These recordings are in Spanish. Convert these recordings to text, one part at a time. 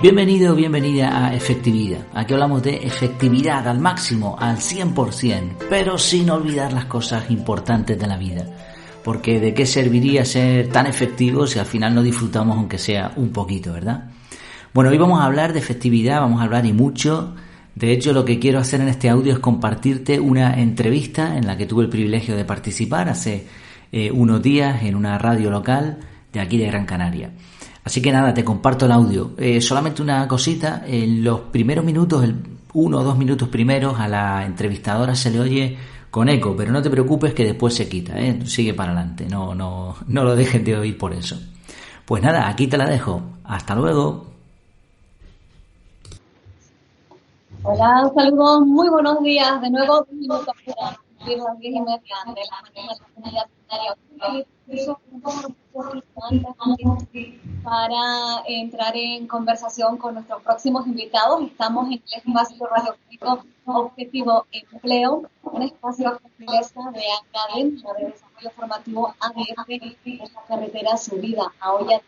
Bienvenido o bienvenida a Efectividad. Aquí hablamos de efectividad al máximo, al 100%, pero sin olvidar las cosas importantes de la vida. Porque ¿de qué serviría ser tan efectivo si al final no disfrutamos aunque sea un poquito, verdad? Bueno, hoy vamos a hablar de efectividad, vamos a hablar y mucho. De hecho, lo que quiero hacer en este audio es compartirte una entrevista en la que tuve el privilegio de participar hace unos días en una radio local de aquí de Gran Canaria. Así que nada, te comparto el audio. Solamente una cosita, en los primeros minutos, el 1 o 2 minutos primeros, a la entrevistadora se le oye con eco, pero no te preocupes que después se quita, sigue para adelante, no lo dejes de oír por eso. Pues nada, aquí te la dejo. Hasta luego. Hola, un saludo, muy buenos días. De nuevo, 2 minutos para cumplir las 10:30 de la mañana en la comunidad sanitaria. Para entrar en conversación con nuestros próximos invitados, estamos en el espacio radiofónico Objetivo Empleo, un espacio de academia de desarrollo formativo ADF en la carretera subida a Olla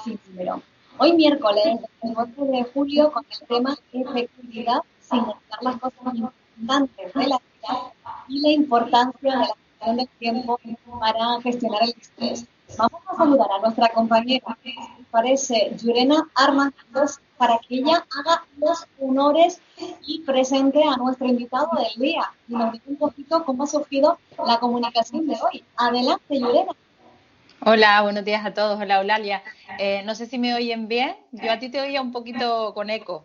sin número. Hoy miércoles, el 8 de julio, con el tema efectividad, sin olvidar las cosas importantes de la vida y la importancia de la gestión del tiempo para gestionar el estrés. Vamos a saludar a nuestra compañera, que parece Yurena Armandos, para que ella haga los honores y presente a nuestro invitado del día y nos diga un poquito cómo ha surgido la comunicación de hoy. Adelante, Yurena. Hola, buenos días a todos. Hola, Eulalia. No sé si me oyen bien. Yo a ti te oía un poquito con eco.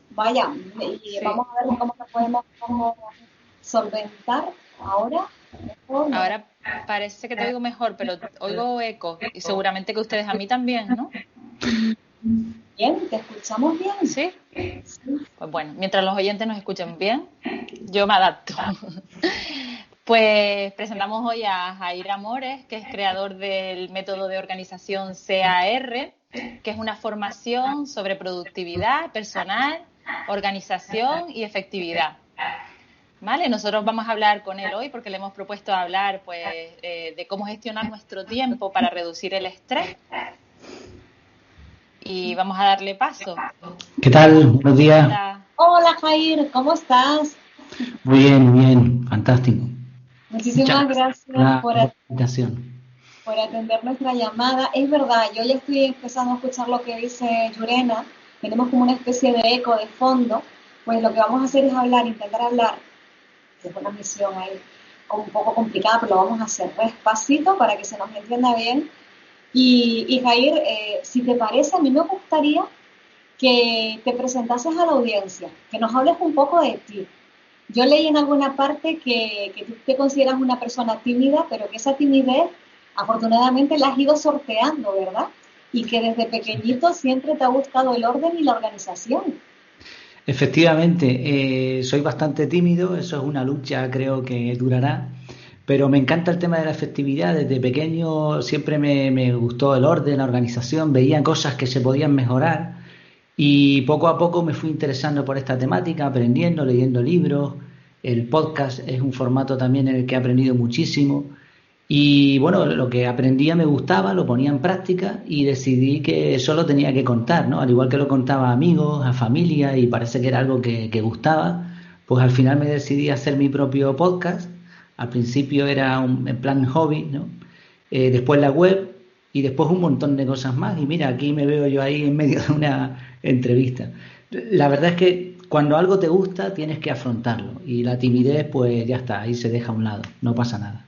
Vaya, y sí. Vamos a ver cómo podemos solventar ahora. Ahora parece que te oigo mejor, pero oigo eco. Y seguramente que ustedes a mí también, ¿no? Bien, ¿te escuchamos bien? ¿Sí? Pues bueno, mientras los oyentes nos escuchen bien, yo me adapto. Pues presentamos hoy a Jair Amores, que es creador del método de organización CAR, que es una formación sobre productividad personal, organización y efectividad. ¿Vale? Nosotros vamos a hablar con él hoy porque le hemos propuesto hablar pues, de cómo gestionar nuestro tiempo para reducir el estrés. Y vamos a darle paso. ¿Qué tal? Buenos días. Hola, Jair, ¿cómo estás? Muy bien, fantástico. Muchísimas gracias por atender nuestra llamada. Es verdad, yo ya estoy empezando a escuchar lo que dice Yurena. Tenemos como una especie de eco de fondo. Pues lo que vamos a hacer es intentar hablar. Es una misión ahí un poco complicada, pero lo vamos a hacer despacito para que se nos entienda bien. Y Jair, si te parece, a mí me gustaría que te presentases a la audiencia, que nos hables un poco de ti. Yo leí en alguna parte que tú te consideras una persona tímida, pero que esa timidez, afortunadamente, la has ido sorteando, ¿verdad? Y que desde pequeñito siempre te ha gustado el orden y la organización. Efectivamente, soy bastante tímido, eso es una lucha, creo que durará, pero me encanta el tema de la efectividad. Desde pequeño siempre me gustó el orden, la organización, veía cosas que se podían mejorar. Y poco a poco me fui interesando por esta temática, aprendiendo, leyendo libros. El podcast es un formato también en el que he aprendido muchísimo. Y bueno, lo que aprendía me gustaba, lo ponía en práctica y decidí que eso lo tenía que contar, ¿no? Al igual que lo contaba a amigos, a familia, y parece que era algo que gustaba, pues al final me decidí a hacer mi propio podcast. Al principio era en plan hobby, ¿no? Después la web y después un montón de cosas más. Y mira, aquí me veo yo ahí en medio de una entrevista. La verdad es que cuando algo te gusta tienes que afrontarlo y la timidez pues ya está, ahí se deja a un lado, no pasa nada.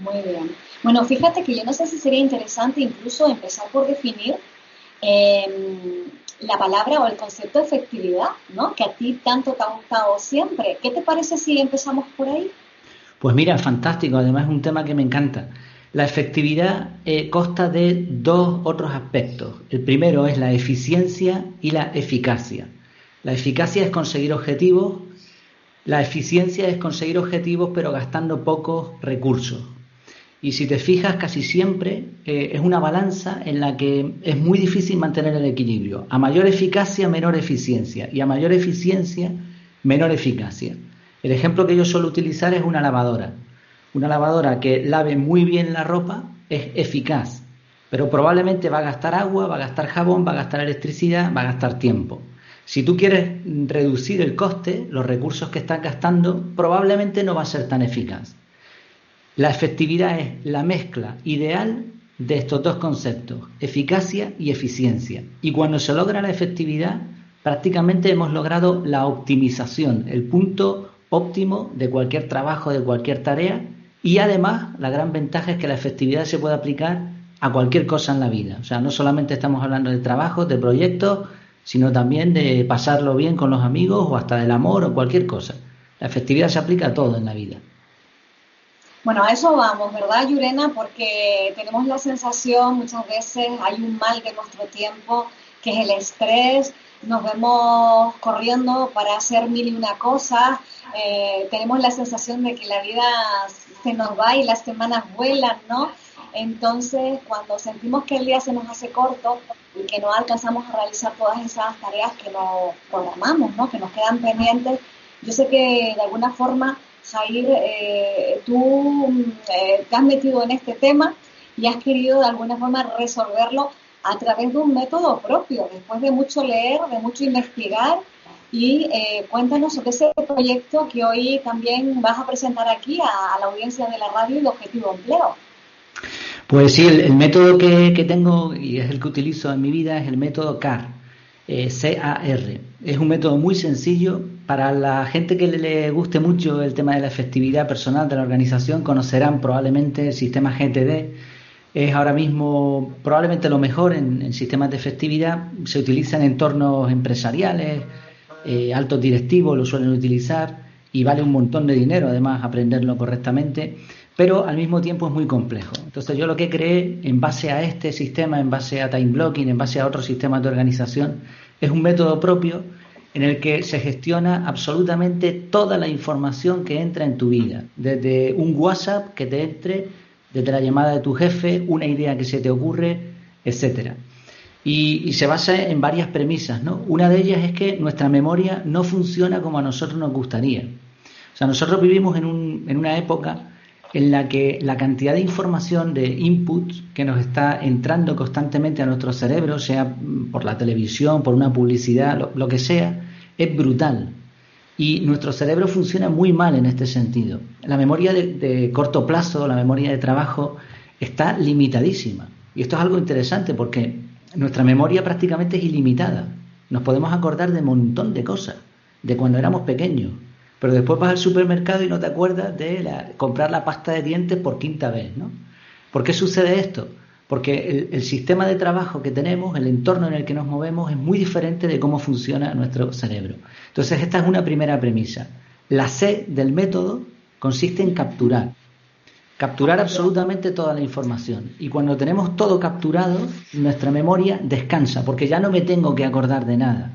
Muy bien. Bueno, fíjate que yo no sé si sería interesante incluso empezar por definir la palabra o el concepto de efectividad, ¿no? Que a ti tanto te ha gustado siempre. ¿Qué te parece si empezamos por ahí? Pues mira, fantástico, además es un tema que me encanta. La efectividad consta de dos otros aspectos. El primero es la eficiencia y la eficacia. La eficacia es conseguir objetivos, la eficiencia es conseguir objetivos pero gastando pocos recursos. Y si te fijas, casi siempre es una balanza en la que es muy difícil mantener el equilibrio. A mayor eficacia, menor eficiencia. Y a mayor eficiencia, menor eficacia. El ejemplo que yo suelo utilizar es una lavadora. Una lavadora que lave muy bien la ropa es eficaz, pero probablemente va a gastar agua, va a gastar jabón, va a gastar electricidad, va a gastar tiempo. Si tú quieres reducir el coste, los recursos que estás gastando, probablemente no va a ser tan eficaz. La efectividad es la mezcla ideal de estos dos conceptos, eficacia y eficiencia. Y cuando se logra la efectividad, prácticamente hemos logrado la optimización, el punto óptimo de cualquier trabajo, de cualquier tarea, y además la gran ventaja es que la efectividad se puede aplicar a cualquier cosa en la vida. O sea, no solamente estamos hablando de trabajos, de proyectos, sino también de pasarlo bien con los amigos o hasta del amor o cualquier cosa. La efectividad se aplica a todo en la vida. Bueno, a eso vamos, ¿verdad, Yurena? Porque tenemos la sensación, muchas veces hay un mal de nuestro tiempo, que es el estrés, nos vemos corriendo para hacer mil y una cosas, tenemos la sensación de que la vida se nos va y las semanas vuelan, ¿no? Entonces, cuando sentimos que el día se nos hace corto y que no alcanzamos a realizar todas esas tareas que nos programamos, ¿no? Que nos quedan pendientes, yo sé que de alguna forma, Jair, tú te has metido en este tema y has querido de alguna forma resolverlo a través de un método propio, después de mucho leer, de mucho investigar. Y cuéntanos sobre ese proyecto que hoy también vas a presentar aquí a la audiencia de la radio y de Objetivo Empleo. Pues sí, el método que tengo y es el que utilizo en mi vida es el método CAR, C-A-R. Es un método muy sencillo. Para la gente que le guste mucho el tema de la efectividad personal de la organización, conocerán probablemente el sistema GTD. Es ahora mismo probablemente lo mejor en sistemas de efectividad. Se utiliza en entornos empresariales, altos directivos lo suelen utilizar y vale un montón de dinero además aprenderlo correctamente, pero al mismo tiempo es muy complejo. Entonces yo lo que creé en base a este sistema, en base a time blocking, en base a otros sistemas de organización, es un método propio en el que se gestiona absolutamente toda la información que entra en tu vida, desde un WhatsApp que te entre, desde la llamada de tu jefe, una idea que se te ocurre, etcétera. Y se basa en varias premisas, ¿no? Una de ellas es que nuestra memoria no funciona como a nosotros nos gustaría. O sea, nosotros vivimos en una época en la que la cantidad de información, de inputs que nos está entrando constantemente a nuestro cerebro, sea por la televisión, por una publicidad, lo que sea, es brutal. Y nuestro cerebro funciona muy mal en este sentido. La memoria de corto plazo, la memoria de trabajo, está limitadísima. Y esto es algo interesante porque nuestra memoria prácticamente es ilimitada. Nos podemos acordar de un montón de cosas, de cuando éramos pequeños. Pero después vas al supermercado y no te acuerdas de comprar la pasta de dientes por quinta vez, ¿no? ¿Por qué sucede esto? Porque el sistema de trabajo que tenemos, el entorno en el que nos movemos, es muy diferente de cómo funciona nuestro cerebro. Entonces, esta es una primera premisa. La C del método consiste en capturar. Capturar absolutamente toda la información. Y cuando tenemos todo capturado, nuestra memoria descansa, porque ya no me tengo que acordar de nada.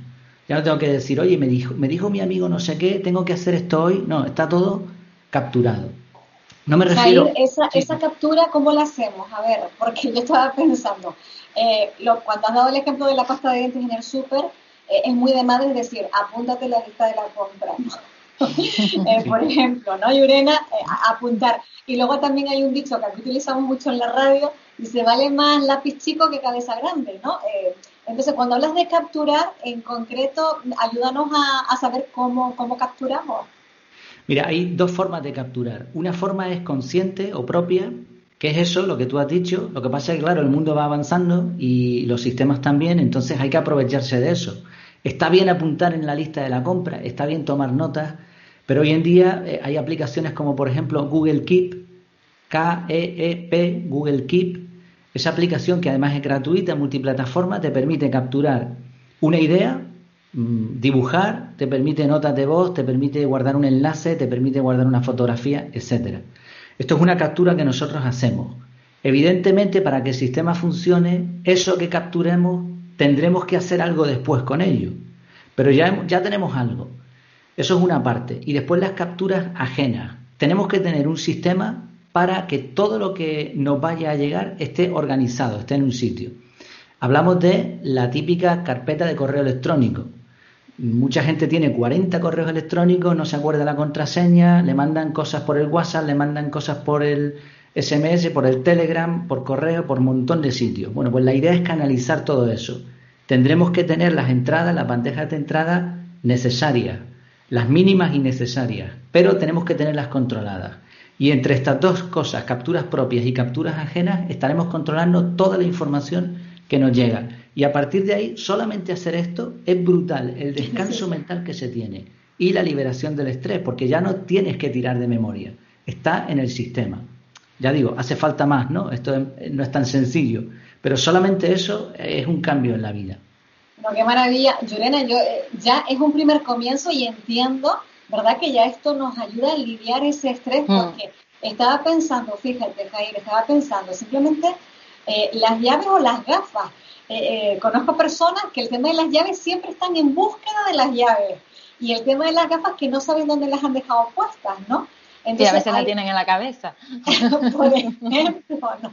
Ya no tengo que decir, oye, me dijo mi amigo no sé qué, tengo que hacer esto hoy. No, está todo capturado. No me refiero... Jair, esa captura, ¿cómo la hacemos? A ver, porque yo estaba pensando, cuando has dado el ejemplo de la pasta de dientes en el súper, es muy de madre decir, apúntate la lista de la compra, ¿no? Por ejemplo, ¿no, Yurena? Apuntar. Y luego también hay un dicho que aquí utilizamos mucho en la radio, dice, vale más lápiz chico que cabeza grande, ¿no? Entonces, cuando hablas de capturar, en concreto, ayúdanos a saber cómo capturamos. Mira, hay dos formas de capturar. Una forma es consciente o propia, que es eso, lo que tú has dicho. Lo que pasa es que, claro, el mundo va avanzando y los sistemas también, entonces hay que aprovecharse de eso. Está bien apuntar en la lista de la compra, está bien tomar notas, pero hoy en día hay aplicaciones como, por ejemplo, Google Keep, K-E-E-P, Google Keep. Esa aplicación, que además es gratuita, multiplataforma, te permite capturar una idea, dibujar, te permite notas de voz, te permite guardar un enlace, te permite guardar una fotografía, etcétera. Esto es una captura que nosotros hacemos. Evidentemente, para que el sistema funcione, eso que capturemos, tendremos que hacer algo después con ello. Pero ya tenemos algo. Eso es una parte. Y después las capturas ajenas. Tenemos que tener un sistema para que todo lo que nos vaya a llegar esté organizado, esté en un sitio. Hablamos de la típica carpeta de correo electrónico. Mucha gente tiene 40 correos electrónicos, no se acuerda la contraseña, le mandan cosas por el WhatsApp, le mandan cosas por el SMS, por el Telegram, por correo, por un montón de sitios. Bueno, pues la idea es canalizar todo eso. Tendremos que tener las entradas, las bandejas de entrada necesarias, las mínimas y necesarias, pero tenemos que tenerlas controladas. Y entre estas dos cosas, capturas propias y capturas ajenas, estaremos controlando toda la información que nos llega. Y a partir de ahí, solamente hacer esto es brutal, el descanso mental que se tiene y la liberación del estrés, porque ya no tienes que tirar de memoria, está en el sistema. Ya digo, hace falta más, ¿no? Esto no es tan sencillo, pero solamente eso es un cambio en la vida. No, qué maravilla. Yurena, ya es un primer comienzo y entiendo, ¿verdad? Que ya esto nos ayuda a aliviar ese estrés, porque estaba pensando, fíjate, Jair, simplemente las llaves o las gafas. Conozco personas que el tema de las llaves siempre están en búsqueda de las llaves y el tema de las gafas que no saben dónde las han dejado puestas, ¿no? Entonces, sí, a veces la tienen en la cabeza. Por ejemplo, ¿no?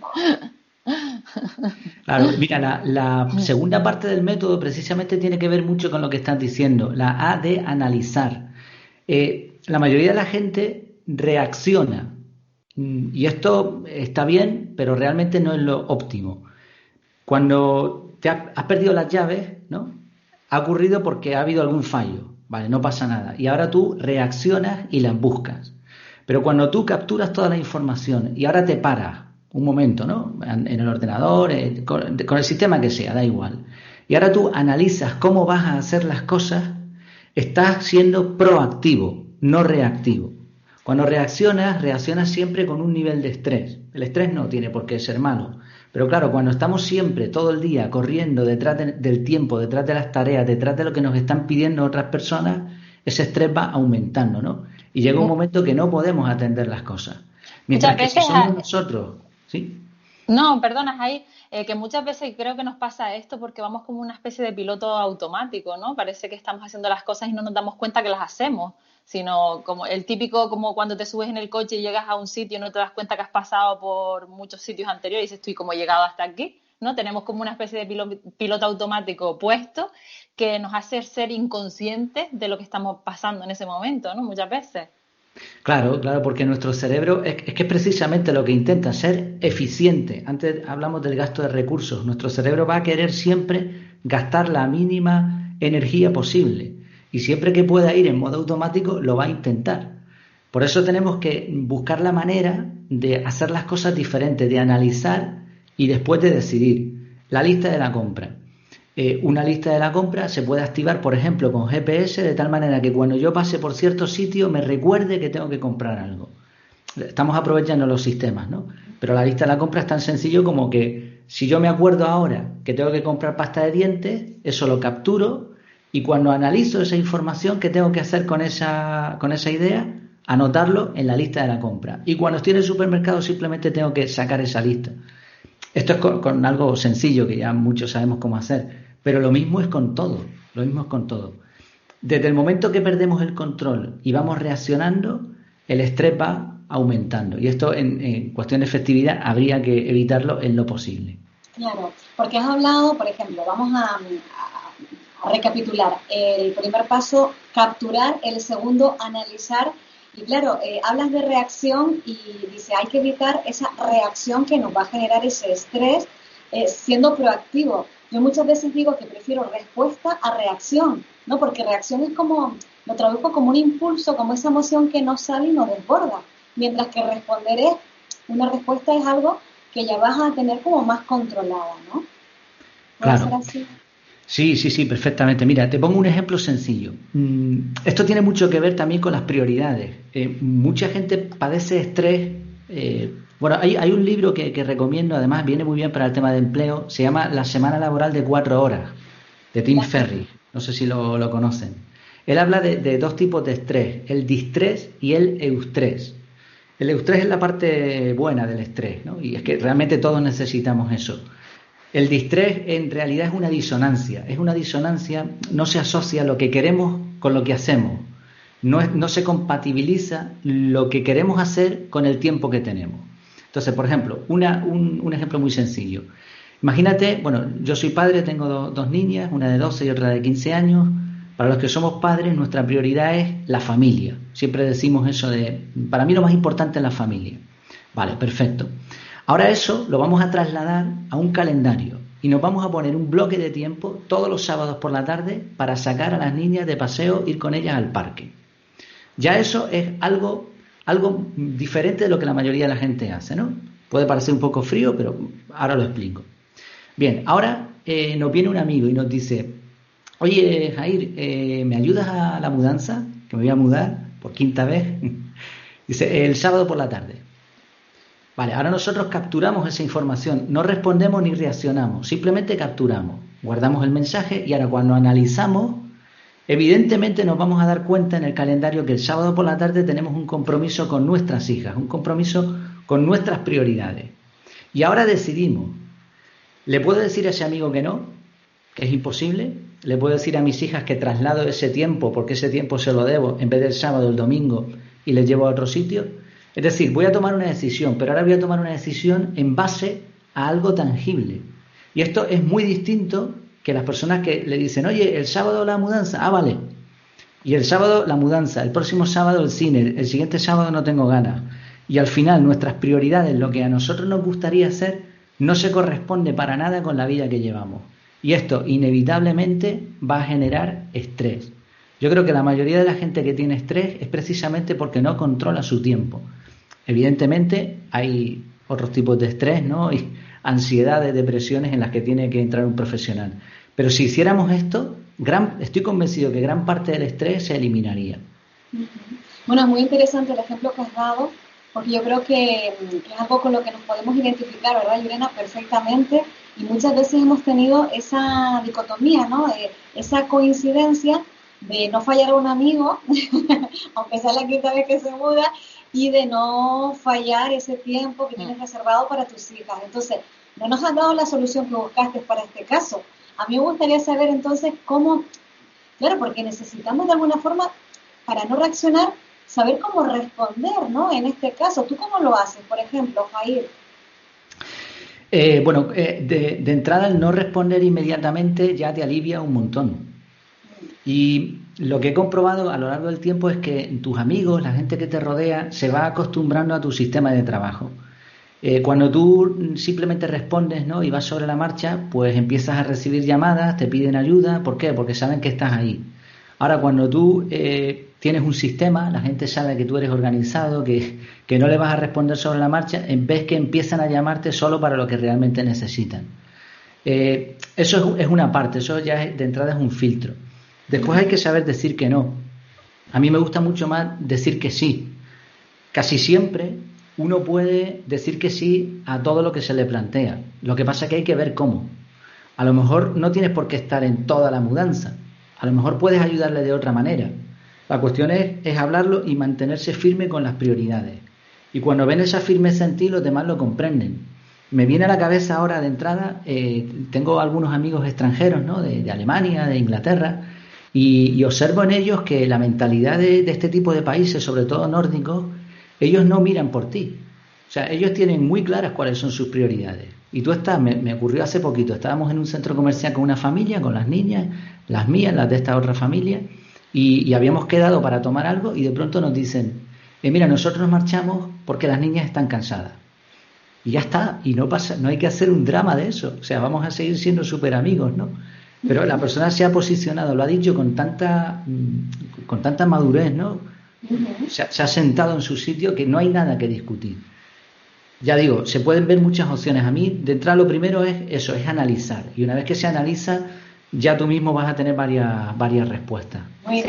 Claro, mira, la segunda parte del método precisamente tiene que ver mucho con lo que estás diciendo, la A de analizar. La mayoría de la gente reacciona y esto está bien, pero realmente no es lo óptimo. Cuando has perdido las llaves, ¿no? Ha ocurrido porque ha habido algún fallo, vale, no pasa nada. Y ahora tú reaccionas y las buscas. Pero cuando tú capturas toda la información y ahora te paras un momento, ¿no? En el ordenador, con el sistema que sea, da igual. Y ahora tú analizas cómo vas a hacer las cosas, estás siendo proactivo, no reactivo. Cuando reaccionas siempre con un nivel de estrés. El estrés no tiene por qué ser malo. Pero claro, cuando estamos siempre, todo el día, corriendo detrás del tiempo, detrás de las tareas, detrás de lo que nos están pidiendo otras personas, ese estrés va aumentando, ¿no? Y llega un momento que no podemos atender las cosas. Mientras que si somos nosotros... ¿Sí? No, perdona, Jair, que muchas veces creo que nos pasa esto porque vamos como una especie de piloto automático, ¿no? Parece que estamos haciendo las cosas y no nos damos cuenta que las hacemos, sino como el típico, como cuando te subes en el coche y llegas a un sitio y no te das cuenta que has pasado por muchos sitios anteriores y dices, estoy como llegado hasta aquí, ¿no? Tenemos como una especie de piloto automático puesto que nos hace ser inconscientes de lo que estamos pasando en ese momento, ¿no? Muchas veces. Claro, porque nuestro cerebro es que es precisamente lo que intenta, ser eficiente. Antes hablamos del gasto de recursos. Nuestro cerebro va a querer siempre gastar la mínima energía posible y siempre que pueda ir en modo automático lo va a intentar. Por eso tenemos que buscar la manera de hacer las cosas diferentes, de analizar y después de decidir. La lista de la compra. Una lista de la compra se puede activar, por ejemplo, con GPS, de tal manera que cuando yo pase por cierto sitio me recuerde que tengo que comprar algo. Estamos aprovechando los sistemas, ¿no? Pero la lista de la compra es tan sencillo como que si yo me acuerdo ahora que tengo que comprar pasta de dientes, eso lo capturo y cuando analizo esa información, ¿qué tengo que hacer con esa idea? Anotarlo en la lista de la compra. Y cuando estoy en el supermercado simplemente tengo que sacar esa lista. Esto es con algo sencillo que ya muchos sabemos cómo hacer. Pero lo mismo es con todo, Desde el momento que perdemos el control y vamos reaccionando, el estrés va aumentando. Y esto en cuestión de efectividad habría que evitarlo en lo posible. Claro, porque has hablado, por ejemplo, vamos a recapitular. El primer paso, capturar. El segundo, analizar. Y claro, hablas de reacción y dice, hay que evitar esa reacción que nos va a generar ese estrés siendo proactivo. Yo muchas veces digo que prefiero respuesta a reacción, ¿no? Porque reacción es como, lo traduzco como un impulso, como esa emoción que nos sale y nos desborda. Mientras que una respuesta es algo que ya vas a tener como más controlada, ¿no? ¿Puede ser así? Sí, perfectamente. Mira, te pongo un ejemplo sencillo. Esto tiene mucho que ver también con las prioridades. Mucha gente padece estrés. Bueno, hay un libro que recomiendo, además viene muy bien para el tema de empleo, se llama La semana laboral de 4 horas, de Tim Ferriss. No sé si lo conocen. Él habla de dos tipos de estrés, el distrés y el eustrés. El eustrés es la parte buena del estrés, ¿no? Y es que realmente todos necesitamos eso. El distrés en realidad es una disonancia. Es una disonancia, no se asocia lo que queremos con lo que hacemos. No se compatibiliza lo que queremos hacer con el tiempo que tenemos. Entonces, por ejemplo, un ejemplo muy sencillo. Imagínate, bueno, yo soy padre, tengo dos niñas, una de 12 y otra de 15 años. Para los que somos padres, nuestra prioridad es la familia. Siempre decimos eso para mí lo más importante es la familia. Vale, perfecto. Ahora eso lo vamos a trasladar a un calendario y nos vamos a poner un bloque de tiempo todos los sábados por la tarde para sacar a las niñas de paseo, ir con ellas al parque. Ya eso es algo diferente de lo que la mayoría de la gente hace, ¿no? Puede parecer un poco frío, pero ahora lo explico. Bien, ahora nos viene un amigo y nos dice: oye, Jair, ¿me ayudas a la mudanza? Que me voy a mudar por quinta vez. Dice, el sábado por la tarde. Vale, ahora nosotros capturamos esa información, no respondemos ni reaccionamos, simplemente capturamos, guardamos el mensaje y ahora cuando analizamos, evidentemente nos vamos a dar cuenta en el calendario que el sábado por la tarde tenemos un compromiso con nuestras hijas, un compromiso con nuestras prioridades. Y ahora decidimos, ¿le puedo decir a ese amigo que no? ¿Que es imposible? ¿Le puedo decir a mis hijas que traslado ese tiempo, porque ese tiempo se lo debo, en vez del sábado, el domingo, y les llevo a otro sitio? Es decir, voy a tomar una decisión, pero ahora voy a tomar una decisión en base a algo tangible. Y esto es muy distinto que las personas que le dicen, oye, el sábado la mudanza, ah, vale. Y el sábado la mudanza, el próximo sábado el cine, el siguiente sábado no tengo ganas. Y al final nuestras prioridades, lo que a nosotros nos gustaría hacer, no se corresponde para nada con la vida que llevamos. Y esto inevitablemente va a generar estrés. Yo creo que la mayoría de la gente que tiene estrés es precisamente porque no controla su tiempo. Evidentemente hay otros tipos de estrés, ¿no? Y ansiedades, depresiones en las que tiene que entrar un profesional. Pero si hiciéramos esto, estoy convencido que gran parte del estrés se eliminaría. Bueno, es muy interesante el ejemplo que has dado, porque yo creo que es algo con lo que nos podemos identificar, ¿verdad, Lorena? Perfectamente. Y muchas veces hemos tenido esa dicotomía, ¿no? Esa coincidencia de no fallar a un amigo, aunque sea la quinta vez que se muda, y de no fallar ese tiempo que tienes reservado para tus hijas. Entonces, no nos has dado la solución que buscaste para este caso. A mí me gustaría saber entonces cómo, claro, porque necesitamos de alguna forma, para no reaccionar, saber cómo responder, ¿no? En este caso, ¿tú cómo lo haces, por ejemplo, Jair? De entrada, el no responder inmediatamente ya te alivia un montón. Y lo que he comprobado a lo largo del tiempo es que tus amigos, la gente que te rodea, se va acostumbrando a tu sistema de trabajo. Cuando tú simplemente respondes, ¿no? Y vas sobre la marcha, pues empiezas a recibir llamadas, te piden ayuda. ¿Por qué? Porque saben que estás ahí. Ahora, cuando tú tienes un sistema, la gente sabe que tú eres organizado, que no le vas a responder sobre la marcha, en vez que empiezan a llamarte solo para lo que realmente necesitan. Eso es una parte, eso ya de entrada es un filtro. Después hay que saber decir que no. A mí me gusta mucho más decir que sí. Casi siempre uno puede decir que sí a todo lo que se le plantea. Lo que pasa es que hay que ver cómo. A lo mejor no tienes por qué estar en toda la mudanza. A lo mejor puedes ayudarle de otra manera. La cuestión es hablarlo y mantenerse firme con las prioridades. Y cuando ven esa firmeza en ti, los demás lo comprenden. Me viene a la cabeza ahora de entrada, tengo algunos amigos extranjeros, ¿no? de Alemania, de Inglaterra, y observo en ellos que la mentalidad de este tipo de países, sobre todo nórdicos, ellos no miran por ti. O sea, ellos tienen muy claras cuáles son sus prioridades. Y tú me ocurrió hace poquito, estábamos en un centro comercial con una familia, con las niñas, las mías, las de esta otra familia, y habíamos quedado para tomar algo y de pronto nos dicen, mira, nosotros nos marchamos porque las niñas están cansadas. Y ya está, y no pasa, no hay que hacer un drama de eso. O sea, vamos a seguir siendo súper amigos, ¿no? Pero la persona se ha posicionado, lo ha dicho con tanta madurez, ¿no? Se ha sentado en su sitio que no hay nada que discutir. Ya digo, se pueden ver muchas opciones. A mí, de entrada, lo primero es eso, es analizar. Y una vez que se analiza, ya tú mismo vas a tener varias respuestas. Sí,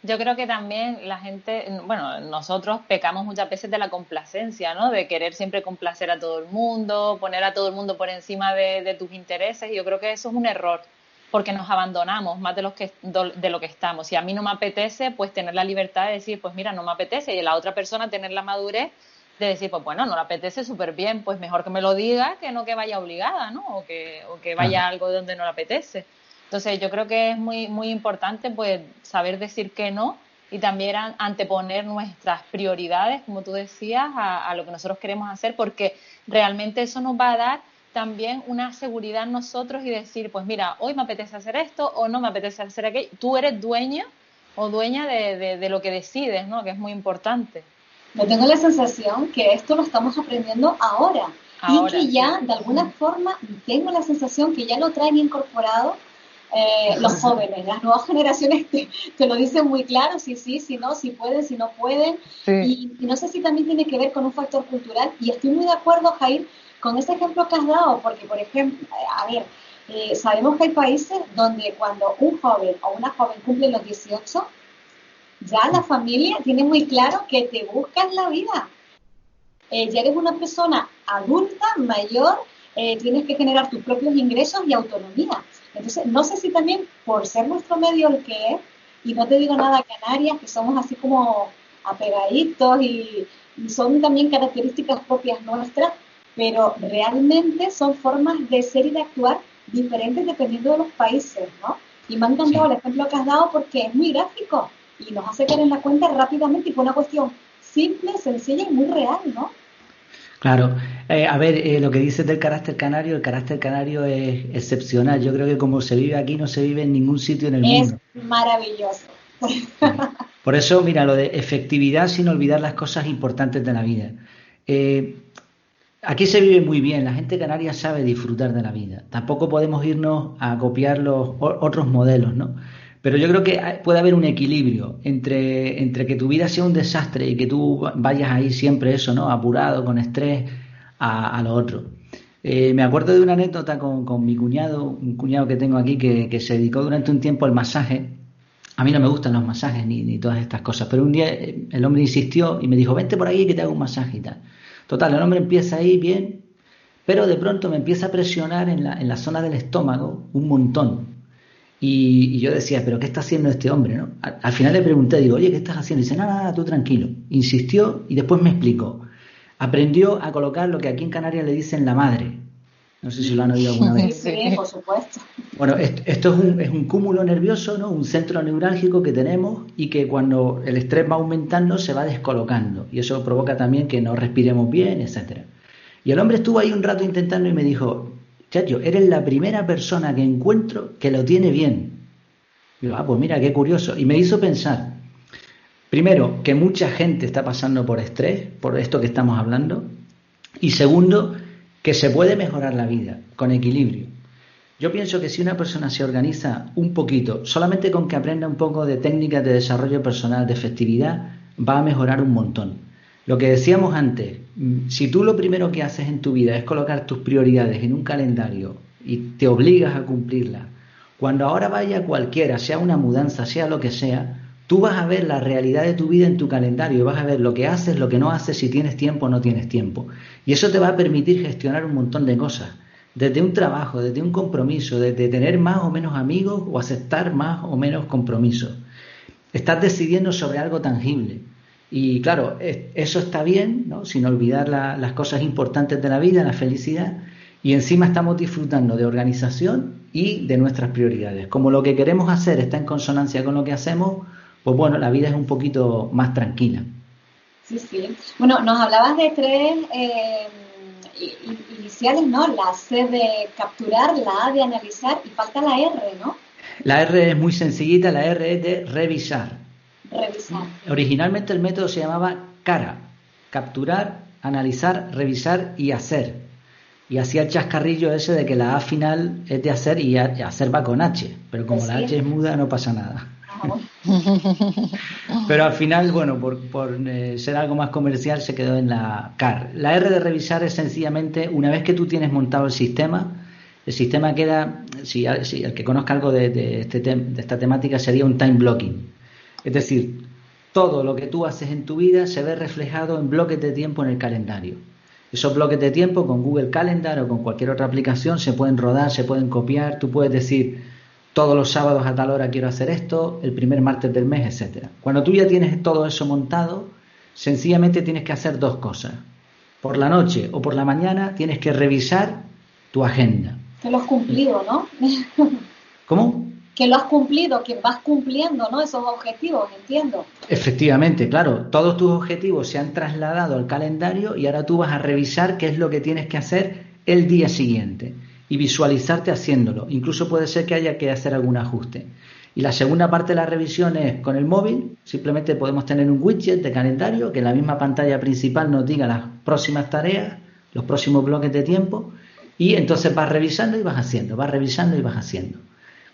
yo creo que también la gente, bueno, nosotros pecamos muchas veces de la complacencia, ¿no? De querer siempre complacer a todo el mundo, poner a todo el mundo por encima de tus intereses. Y yo creo que eso es un error, porque nos abandonamos más de lo que estamos. Si a mí no me apetece, pues tener la libertad de decir, pues mira, no me apetece, y la otra persona tener la madurez de decir, pues bueno, no le apetece, súper bien, pues mejor que me lo diga que no que vaya obligada, ¿no? O que vaya a algo donde no le apetece. Entonces yo creo que es muy, muy importante pues saber decir que no y también anteponer nuestras prioridades, como tú decías, a lo que nosotros queremos hacer, porque realmente eso nos va a dar también una seguridad en nosotros y decir, pues mira, hoy me apetece hacer esto o no me apetece hacer aquello. Tú eres dueño o dueña de lo que decides, ¿no? Que es muy importante. Yo tengo la sensación que esto lo estamos aprendiendo ahora y que ya, sí, de alguna forma, tengo la sensación que ya lo traen incorporado los jóvenes. Las nuevas generaciones te lo dicen muy claro, sí, si no, si pueden, si no pueden. sí. Y no sé si también tiene que ver con un factor cultural. Y estoy muy de acuerdo, Jair, con ese ejemplo que has dado, porque, por ejemplo, a ver, sabemos que hay países donde cuando un joven o una joven cumple los 18, ya la familia tiene muy claro que te buscas la vida. Ya eres una persona adulta, mayor, tienes que generar tus propios ingresos y autonomía. Entonces, no sé si también por ser nuestro medio el que es, y no te digo nada Canarias, que somos así como apegaditos y son también características propias nuestras, pero realmente son formas de ser y de actuar diferentes dependiendo de los países, ¿no? Y me ha encantado Sí. el ejemplo que has dado porque es muy gráfico y nos hace caer en la cuenta rápidamente y fue una cuestión simple, sencilla y muy real, ¿no? Claro, a ver, lo que dices del carácter canario, el carácter canario es excepcional. Yo creo que como se vive aquí no se vive en ningún sitio en el Es mundo. maravilloso. Sí. Por eso, mira, lo de efectividad sin olvidar las cosas importantes de la vida. Eh, Aquí se vive muy bien, la gente canaria sabe disfrutar de la vida. Tampoco podemos irnos a copiar los otros modelos, ¿no? Pero yo creo que puede haber un equilibrio entre que tu vida sea un desastre y que tú vayas ahí siempre eso, ¿no? Apurado, con estrés, a lo otro. Me acuerdo de una anécdota con mi cuñado, un cuñado que tengo aquí que se dedicó durante un tiempo al masaje. A mí no me gustan los masajes ni todas estas cosas, pero un día el hombre insistió y me dijo, vente por ahí que te hago un masaje y tal. Total, el hombre empieza ahí bien, pero de pronto me empieza a presionar en la zona del estómago un montón. Y yo decía, ¿pero qué está haciendo este hombre, no? Al final le pregunté, digo, oye, ¿qué estás haciendo? Y dice, nada, nada, tú tranquilo. Insistió y después me explicó. Aprendió a colocar lo que aquí en Canarias le dicen la madre. No sé si lo han oído alguna Sí, vez. sí, por supuesto. Bueno, esto es un cúmulo nervioso, ¿no? Un centro neurálgico que tenemos y que cuando el estrés va aumentando se va descolocando. Y eso provoca también que no respiremos bien, etcétera. Y el hombre estuvo ahí un rato intentando y me dijo, chacho, eres la primera persona que encuentro que lo tiene bien. Y yo, pues mira, qué curioso. Y me hizo pensar, primero, que mucha gente está pasando por estrés, por esto que estamos hablando. Y segundo, que se puede mejorar la vida con equilibrio. Yo pienso que si una persona se organiza un poquito, solamente con que aprenda un poco de técnicas de desarrollo personal, de efectividad, va a mejorar un montón. Lo que decíamos antes, si tú lo primero que haces en tu vida es colocar tus prioridades en un calendario y te obligas a cumplirlas, cuando ahora vaya cualquiera, sea una mudanza, sea lo que sea, tú vas a ver la realidad de tu vida en tu calendario, vas a ver lo que haces, lo que no haces, si tienes tiempo o no tienes tiempo. Y eso te va a permitir gestionar un montón de cosas. Desde un trabajo, desde un compromiso, desde tener más o menos amigos o aceptar más o menos compromisos. Estás decidiendo sobre algo tangible. Y claro, eso está bien, ¿no? Sin olvidar las cosas importantes de la vida, la felicidad. Y encima estamos disfrutando de organización y de nuestras prioridades. Como lo que queremos hacer está en consonancia con lo que hacemos, pues bueno, la vida es un poquito más tranquila. Sí, sí. Bueno, nos hablabas de tres iniciales, ¿no? La C de capturar, la A de analizar y falta la R, ¿no? La R es muy sencillita, la R es de revisar. Revisar. Originalmente el método se llamaba CARA, capturar, analizar, revisar y hacer. Y hacía el chascarrillo ese de que la A final es de hacer y hacer va con H, pero como la H es muda no pasa nada. Pero al final, bueno, por ser algo más comercial se quedó en la CAR. La R de revisar es sencillamente, una vez que tú tienes montado el sistema queda, si el que conozca algo de esta temática sería un time blocking. Es decir, todo lo que tú haces en tu vida se ve reflejado en bloques de tiempo en el calendario. Esos bloques de tiempo con Google Calendar o con cualquier otra aplicación se pueden rodar, se pueden copiar. Tú puedes decir, todos los sábados a tal hora quiero hacer esto, el primer martes del mes, etcétera. Cuando tú ya tienes todo eso montado, sencillamente tienes que hacer dos cosas. Por la noche o por la mañana tienes que revisar tu agenda. Que lo has cumplido, ¿no? ¿Cómo? Que lo has cumplido, que vas cumpliendo, ¿no? Esos objetivos, entiendo. Efectivamente, claro, todos tus objetivos se han trasladado al calendario y ahora tú vas a revisar qué es lo que tienes que hacer el día siguiente y visualizarte haciéndolo. Incluso puede ser que haya que hacer algún ajuste. Y la segunda parte de la revisión es con el móvil. Simplemente podemos tener un widget de calendario que en la misma pantalla principal nos diga las próximas tareas, los próximos bloques de tiempo, y entonces vas revisando y vas haciendo, vas revisando y vas haciendo.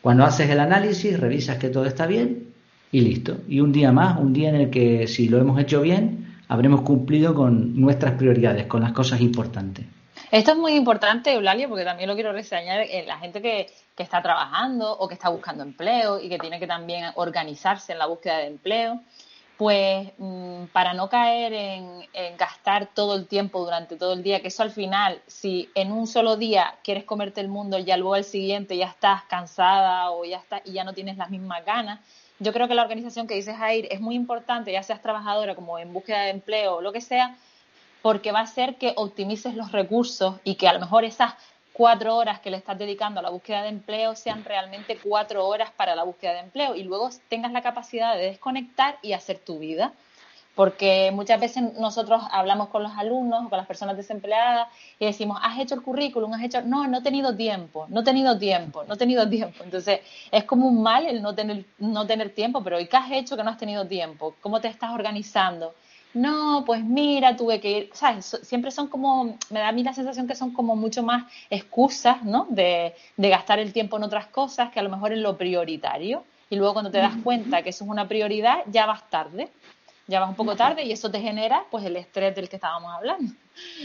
Cuando haces el análisis, revisas que todo está bien y listo. Y un día más, un día en el que si lo hemos hecho bien, habremos cumplido con nuestras prioridades, con las cosas importantes. Esto es muy importante, Eulalia, porque también lo quiero reseñar, la gente que está trabajando o que está buscando empleo y que tiene que también organizarse en la búsqueda de empleo, pues para no caer en gastar todo el tiempo durante todo el día, que eso al final, si en un solo día quieres comerte el mundo, ya luego al siguiente ya estás cansada o y ya no tienes las mismas ganas. Yo creo que la organización que dices, Jair, es muy importante, ya seas trabajadora como en búsqueda de empleo o lo que sea, porque va a hacer que optimices los recursos y que a lo mejor esas 4 horas que le estás dedicando a la búsqueda de empleo sean realmente 4 horas para la búsqueda de empleo y luego tengas la capacidad de desconectar y hacer tu vida. Porque muchas veces nosotros hablamos con los alumnos o con las personas desempleadas y decimos, ¿has hecho el currículum? No, no he tenido tiempo. Entonces, es como un mal el no tener tiempo, pero ¿y qué has hecho que no has tenido tiempo? ¿Cómo te estás organizando? No, pues mira, tuve que ir, ¿sabes? Siempre son como, me da a mí la sensación que son como mucho más excusas, ¿no? De gastar el tiempo en otras cosas que a lo mejor en lo prioritario. Y luego cuando te das cuenta que eso es una prioridad, ya vas un poco tarde y eso te genera pues el estrés del que estábamos hablando.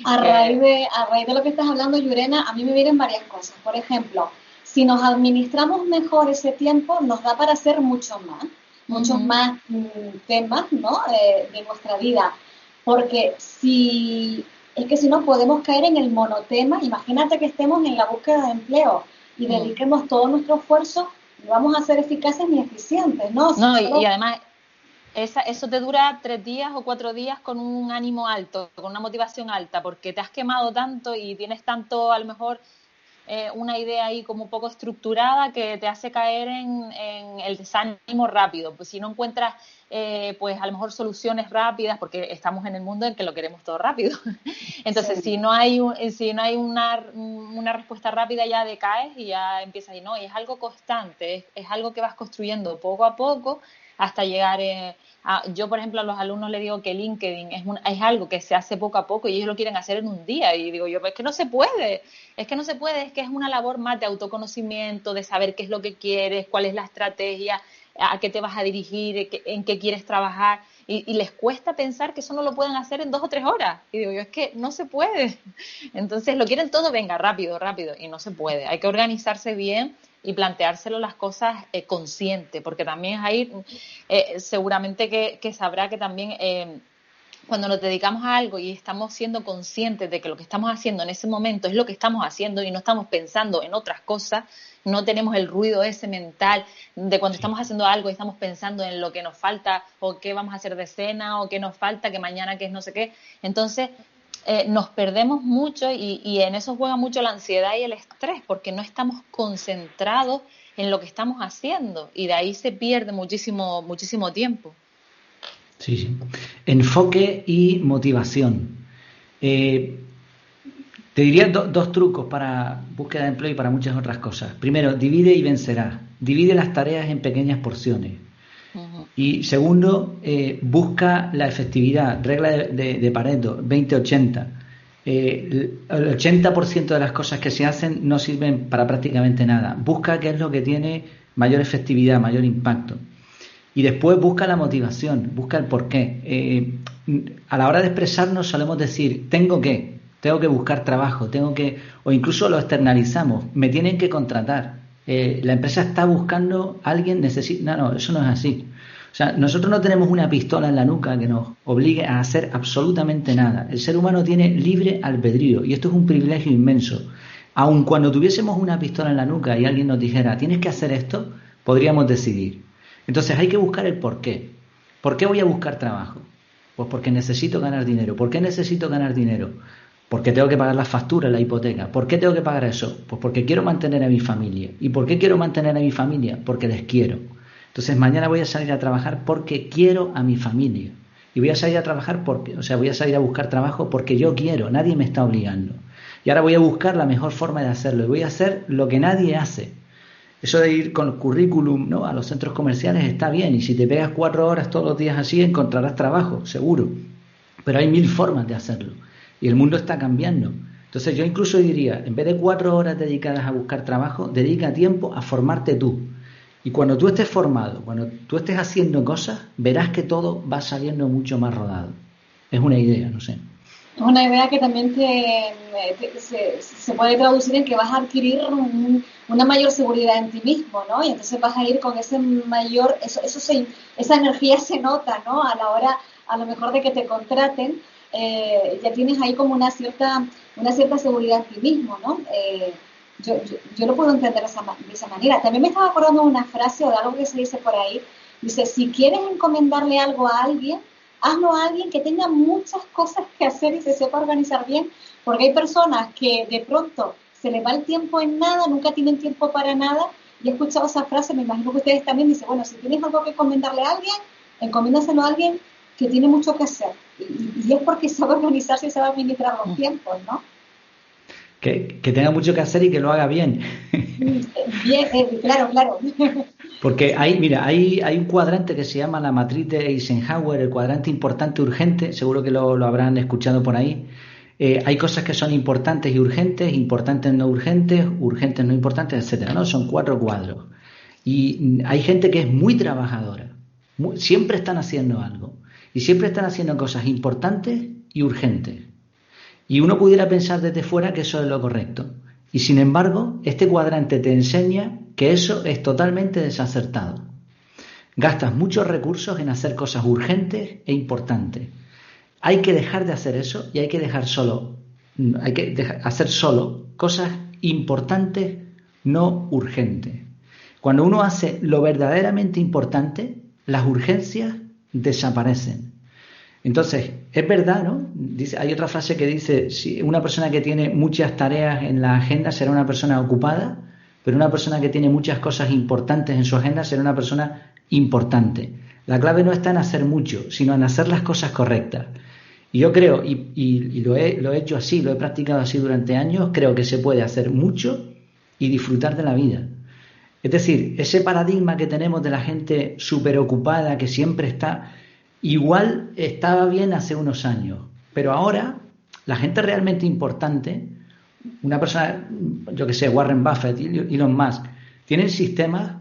A raíz de lo que estás hablando, Llurena, a mí me vienen varias cosas. Por ejemplo, si nos administramos mejor ese tiempo, nos da para hacer muchos más temas, ¿no? de nuestra vida. Porque si no podemos caer en el monotema. Imagínate que estemos en la búsqueda de empleo y dediquemos todo nuestro esfuerzo, no vamos a ser eficaces ni eficientes, ¿no? Y además eso te dura 3 días o 4 días con un ánimo alto, con una motivación alta, porque te has quemado tanto y tienes tanto, a lo mejor, una idea ahí como un poco estructurada que te hace caer en el desánimo rápido. Pues si no encuentras, pues a lo mejor soluciones rápidas, porque estamos en el mundo en que lo queremos todo rápido. Entonces, si no hay una respuesta rápida, ya decaes y ya empiezas y no, y es algo constante, es algo que vas construyendo poco a poco hasta llegar yo, por ejemplo, a los alumnos les digo que LinkedIn es algo que se hace poco a poco y ellos lo quieren hacer en un día. Y digo yo, pues es que no se puede, es que es una labor más de autoconocimiento, de saber qué es lo que quieres, cuál es la estrategia, a qué te vas a dirigir, en qué quieres trabajar. Y les cuesta pensar que eso no lo pueden hacer en 2 o 3 horas. Y digo yo, es que no se puede. Entonces lo quieren todo, venga, rápido, y no se puede. Hay que organizarse bien y planteárselo las cosas consciente, porque también ahí seguramente que sabrá que también cuando nos dedicamos a algo y estamos siendo conscientes de que lo que estamos haciendo en ese momento es lo que estamos haciendo y no estamos pensando en otras cosas, no tenemos el ruido ese mental de cuando estamos haciendo algo y estamos pensando en lo que nos falta o qué vamos a hacer de cena o qué nos falta, que mañana qué es no sé qué. Entonces nos perdemos mucho y en eso juega mucho la ansiedad y el estrés, porque no estamos concentrados en lo que estamos haciendo y de ahí se pierde muchísimo tiempo. Sí. Enfoque y motivación. Te diría 2 trucos para búsqueda de empleo y para muchas otras cosas. Primero, divide y vencerás. Divide las tareas en pequeñas porciones. Y segundo, busca la efectividad, regla de Pareto, 20-80. El 80% de las cosas que se hacen no sirven para prácticamente nada. Busca qué es lo que tiene mayor efectividad, mayor impacto. Y después busca la motivación, busca el porqué. A la hora de expresarnos solemos decir, tengo que buscar trabajo, o incluso lo externalizamos, me tienen que contratar. La empresa está buscando a alguien, no, eso no es así. O sea, nosotros no tenemos una pistola en la nuca que nos obligue a hacer absolutamente nada. El ser humano tiene libre albedrío y esto es un privilegio inmenso. Aun cuando tuviésemos una pistola en la nuca y alguien nos dijera, tienes que hacer esto, podríamos decidir. Entonces hay que buscar el porqué. ¿Por qué voy a buscar trabajo? Pues porque necesito ganar dinero. ¿Por qué necesito ganar dinero? Porque tengo que pagar las facturas, la hipoteca. ¿Por qué tengo que pagar eso? Pues porque quiero mantener a mi familia. ¿Y por qué quiero mantener a mi familia? Porque les quiero. Entonces mañana voy a salir a trabajar porque quiero a mi familia. Y voy a salir a trabajar voy a salir a buscar trabajo porque yo quiero, nadie me está obligando. Y ahora voy a buscar la mejor forma de hacerlo y voy a hacer lo que nadie hace. Eso de ir con el currículum, ¿no?, a los centros comerciales está bien, y si te pegas 4 horas todos los días así encontrarás trabajo, seguro. Pero hay 1000 formas de hacerlo y el mundo está cambiando. Entonces yo incluso diría, en vez de 4 horas dedicadas a buscar trabajo, dedica tiempo a formarte tú. Y cuando tú estés formado, cuando tú estés haciendo cosas, verás que todo va saliendo mucho más rodado. Es una idea, no sé. Es una idea que también se puede traducir en que vas a adquirir una mayor seguridad en ti mismo, ¿no? Y entonces vas a ir con esa energía se nota, ¿no? A la hora, a lo mejor, de que te contraten, ya tienes ahí como una cierta seguridad en ti mismo, ¿no? Yo lo puedo entender de esa manera. También me estaba acordando de una frase o de algo que se dice por ahí. Dice, si quieres encomendarle algo a alguien, hazlo a alguien que tenga muchas cosas que hacer y se sepa organizar bien, porque hay personas que de pronto se les va el tiempo en nada, nunca tienen tiempo para nada, y he escuchado esa frase, me imagino que ustedes también, dice, bueno, si tienes algo que encomendarle a alguien, encomiéndaselo a alguien que tiene mucho que hacer, y es porque sabe organizarse y sabe administrar los tiempos, ¿no? Que tenga mucho que hacer y que lo haga bien. Bien, claro. Porque hay un cuadrante que se llama la matriz de Eisenhower, el cuadrante importante urgente, seguro que lo habrán escuchado por ahí. Hay cosas que son importantes y urgentes, importantes no urgentes, urgentes no importantes, etcétera, ¿no? Son 4 cuadros. Y hay gente que es muy trabajadora, siempre están haciendo algo, y siempre están haciendo cosas importantes y urgentes. Y uno pudiera pensar desde fuera que eso es lo correcto. Y sin embargo, este cuadrante te enseña que eso es totalmente desacertado. Gastas muchos recursos en hacer cosas urgentes e importantes. Hay que dejar de hacer eso y hay que hacer solo cosas importantes, no urgentes. Cuando uno hace lo verdaderamente importante, las urgencias desaparecen. Entonces, es verdad, ¿no? Hay otra frase que dice, si una persona que tiene muchas tareas en la agenda será una persona ocupada, pero una persona que tiene muchas cosas importantes en su agenda será una persona importante. La clave no está en hacer mucho, sino en hacer las cosas correctas. Y yo creo, y lo he hecho así, lo he practicado así durante años, creo que se puede hacer mucho y disfrutar de la vida. Es decir, ese paradigma que tenemos de la gente súper ocupada, que siempre está... Igual estaba bien hace unos años, pero ahora la gente realmente importante, una persona, yo que sé, Warren Buffett, Elon Musk, tienen sistemas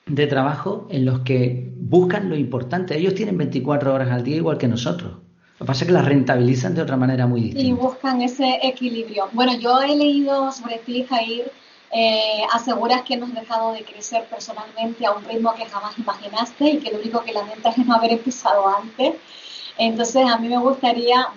de trabajo en los que buscan lo importante. Ellos tienen 24 horas al día igual que nosotros. Lo que pasa es que las rentabilizan de otra manera muy distinta. Y buscan ese equilibrio. Bueno, yo he leído sobre ti, Jair. Aseguras que no has dejado de crecer personalmente a un ritmo que jamás imaginaste y que lo único que lamentas es no haber empezado antes. Entonces, a mí me gustaría,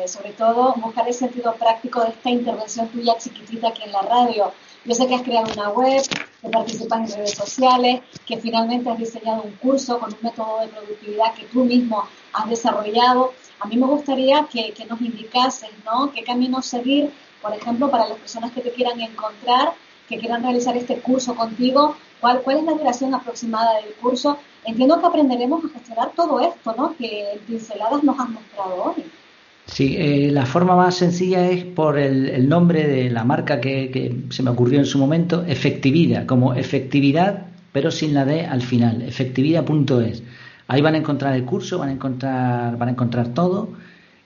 sobre todo, buscar el sentido práctico de esta intervención tuya chiquitita aquí en la radio. Yo sé que has creado una web, que participas en redes sociales, que finalmente has diseñado un curso con un método de productividad que tú mismo has desarrollado. A mí me gustaría que nos indicases, ¿no?, qué camino seguir. Por ejemplo, para las personas que te quieran encontrar, que quieran realizar este curso contigo, ¿cuál es la duración aproximada del curso? Entiendo que aprenderemos a gestionar todo esto, ¿no?, que en pinceladas nos has mostrado hoy. Sí, la forma más sencilla es por el nombre de la marca que se me ocurrió en su momento, Efectividad, como efectividad, pero sin la D al final, efectividad.es. Ahí van a encontrar el curso, van a encontrar todo.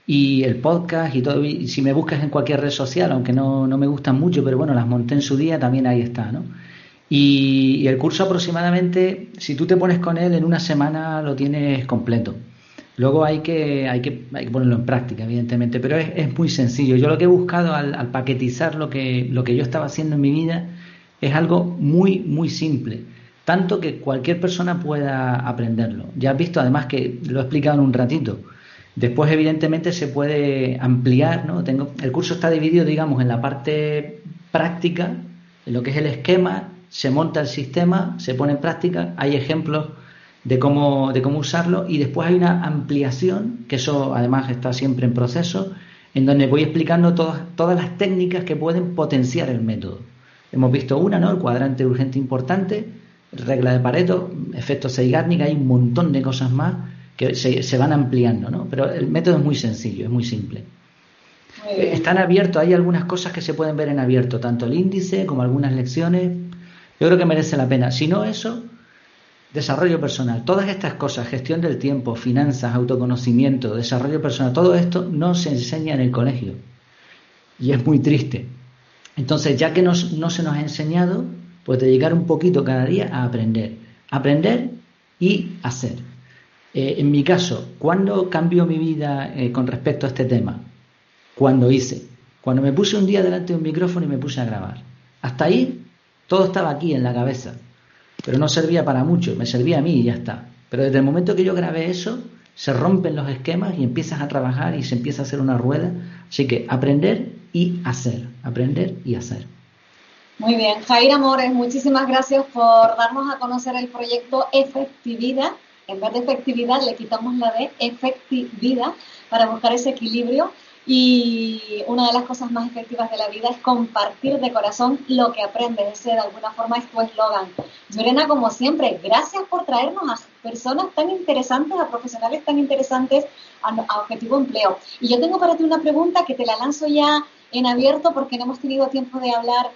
Y el podcast y todo, y si me buscas en cualquier red social, aunque no me gustan mucho, pero bueno, las monté en su día, también ahí está, ¿no? Y el curso aproximadamente, si tú te pones con él, en una semana lo tienes completo. Luego hay que ponerlo en práctica, evidentemente, pero es muy sencillo. Yo lo que he buscado al paquetizar lo que yo estaba haciendo en mi vida es algo muy, muy simple, tanto que cualquier persona pueda aprenderlo. Ya has visto, además, que lo he explicado en un ratito. Después, evidentemente, se puede ampliar, ¿no? El curso está dividido, digamos, en la parte práctica, en lo que es el esquema, se monta el sistema, se pone en práctica, hay ejemplos de cómo usarlo, y después hay una ampliación, que eso además está siempre en proceso, en donde voy explicando todas las técnicas que pueden potenciar el método. Hemos visto una, ¿no?, el cuadrante urgente importante, regla de Pareto, efecto Zeigarnik, hay un montón de cosas más que se van ampliando, ¿no? Pero el método es muy sencillo, es muy simple. Está en abierto, hay algunas cosas que se pueden ver en abierto, tanto el índice como algunas lecciones, Yo creo que merece la pena. Si no eso, desarrollo personal, todas estas cosas, gestión del tiempo, finanzas, autoconocimiento, desarrollo personal, todo esto no se enseña en el colegio. Y es muy triste. Entonces, ya que no se nos ha enseñado, pues dedicar un poquito cada día a aprender. Aprender y hacer. En mi caso, ¿cuándo cambió mi vida con respecto a este tema? Cuando me puse un día delante de un micrófono y me puse a grabar. Hasta ahí todo estaba aquí en la cabeza, pero no servía para mucho, me servía a mí y ya está. Pero desde el momento que yo grabé eso, se rompen los esquemas y empiezas a trabajar y se empieza a hacer una rueda. Así que aprender y hacer, aprender y hacer. Muy bien, Jair Amores, muchísimas gracias por darnos a conocer el proyecto Efectividad. En vez de efectividad le quitamos la de efectividad para buscar ese equilibrio. Y una de las cosas más efectivas de la vida es compartir de corazón lo que aprendes. Ese de alguna forma es tu eslogan. Lorena, como siempre, gracias por traernos a personas tan interesantes, a profesionales tan interesantes a Objetivo Empleo. Y yo tengo para ti una pregunta que te la lanzo ya en abierto porque no hemos tenido tiempo de hablar,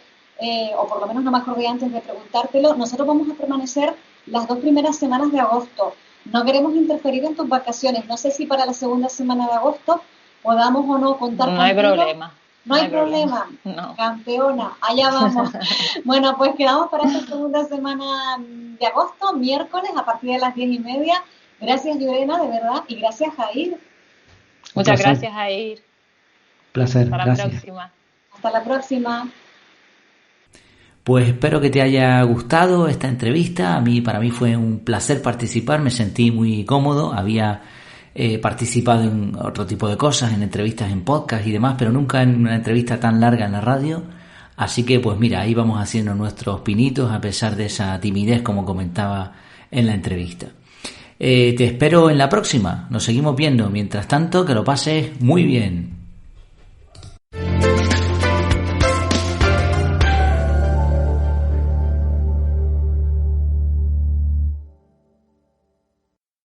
o por lo menos no me acordé antes de preguntártelo. Nosotros vamos a permanecer las 2 primeras semanas de agosto. No queremos interferir en tus vacaciones. No sé si para la segunda semana de agosto podamos o no contar contigo. No hay problema. No hay problema. No. Campeona, allá vamos. Bueno, pues quedamos para esta segunda semana de agosto, miércoles, a partir de las 10:30. Gracias, Lorena, de verdad, y gracias, Jair. Muchas gracias, Jair. Placer, Hasta la gracias. próxima. Hasta la próxima. Pues espero que te haya gustado esta entrevista. Para mí fue un placer participar, me sentí muy cómodo. Había participado en otro tipo de cosas, en entrevistas en podcast y demás, pero nunca en una entrevista tan larga en la radio. Así que pues mira, ahí vamos haciendo nuestros pinitos a pesar de esa timidez, como comentaba en la entrevista. Te espero en la próxima, nos seguimos viendo. Mientras tanto, que lo pases muy bien.